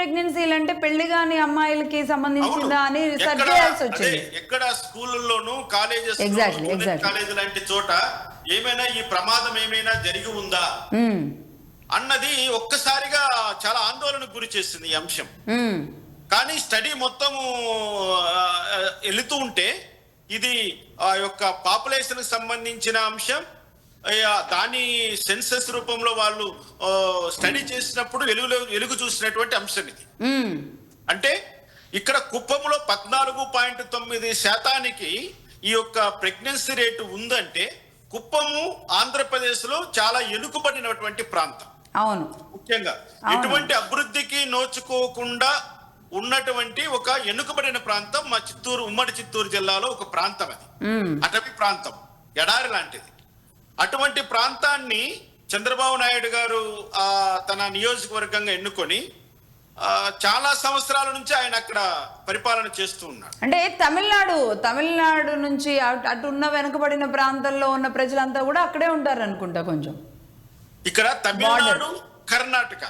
ప్రెగ్నెన్సీలు అంటే పెళ్లి కాని అమ్మాయిలకి సంబంధించిందా అని రీసెర్చ్ చేయాల్సి వచ్చింది. ఎక్కడ స్కూళ్ళలోనూ కాలేజెస్ కాలేజ్ లాంటి చోట ఏమైనా ఈ ప్రమాదం ఏమైనా జరిగి ఉందా అన్నది ఒక్కసారిగా చాలా ఆందోళనకు గురి చేసింది ఈ అంశం. కానీ స్టడీ మొత్తము వెళుతూ ఉంటే ఇది ఆ యొక్క పాపులేషన్ కి సంబంధించిన అంశం. దాని సెన్సస్ రూపంలో వాళ్ళు స్టడీ చేసినప్పుడు వెలుగు చూసినటువంటి అంశం ఇది. అంటే ఇక్కడ కుప్పంలో 14.9% ఈ యొక్క ప్రెగ్నెన్సీ రేటు ఉందంటే కుప్పము ఆంధ్రప్రదేశ్ లో చాలా వెనుకబడినటువంటి ప్రాంతం. అవును, ముఖ్యంగా ఎటువంటి అభివృద్ధికి నోచుకోకుండా ఉన్నటువంటి ఒక వెనుకబడిన ప్రాంతం మా చిత్తూరు, ఉమ్మడి చిత్తూరు జిల్లాలో ఒక ప్రాంతం అది. అటవీ ప్రాంతం, ఎడారి లాంటిది. అటువంటి ప్రాంతాన్ని చంద్రబాబు నాయుడు గారు తన నియోజకవర్గంగా ఎన్నుకొని చాలా సంవత్సరాల నుంచి ఆయన అక్కడ పరిపాలన చేస్తూ ఉన్నాడు. అంటే తమిళనాడు నుంచి అటు ఉన్న వెనుకబడిన ప్రాంతంలో ఉన్న ప్రజలంతా కూడా అక్కడే ఉంటారు అనుకుంటా. కొంచెం ఇక్కడ తమిళనాడు, కర్ణాటక,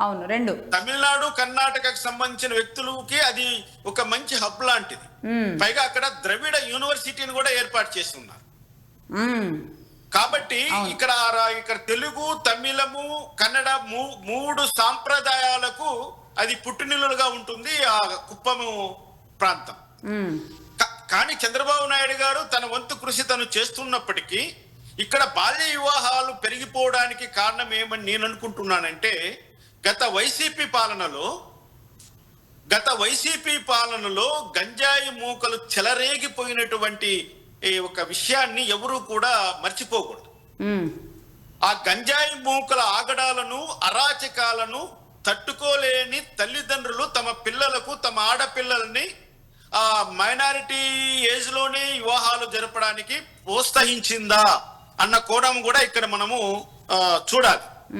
అవును, రెండు తమిళనాడు కర్ణాటకకు సంబంధించిన వ్యక్తులకి అది ఒక మంచి హబ్ లాంటిది. పైగా అక్కడ ద్రవిడ యూనివర్సిటీని కూడా ఏర్పాటు చేసి ఉన్నారు. కాబట్టి ఇక్కడ తెలుగు, తమిళము, కన్నడ మూడు సాంప్రదాయాలకు అది పుట్టినిల్లుగా ఉంటుంది ఆ కుప్పము ప్రాంతం. కానీ చంద్రబాబు నాయుడు గారు తన వంతు కృషి తను చేస్తున్నప్పటికీ ఇక్కడ బాల్య వివాహాలు పెరిగిపోవడానికి కారణం ఏమని నేను అనుకుంటున్నానంటే గత వైసీపీ పాలనలో గంజాయి మూకలు చెలరేగిపోయినటువంటి ఒక విషయాన్ని ఎవరూ కూడా మర్చిపోకూడదు. ఆ గంజాయి మూకల ఆగడాలను, అరాచకాలను తట్టుకోలేని తల్లిదండ్రులు తమ పిల్లలకు, తమ ఆడపిల్లల్ని ఆ మైనారిటీ ఏజ్ లోనే వివాహాలు జరపడానికి ప్రోత్సహించిందా అన్న కోణం కూడా ఇక్కడ మనము చూడాలి.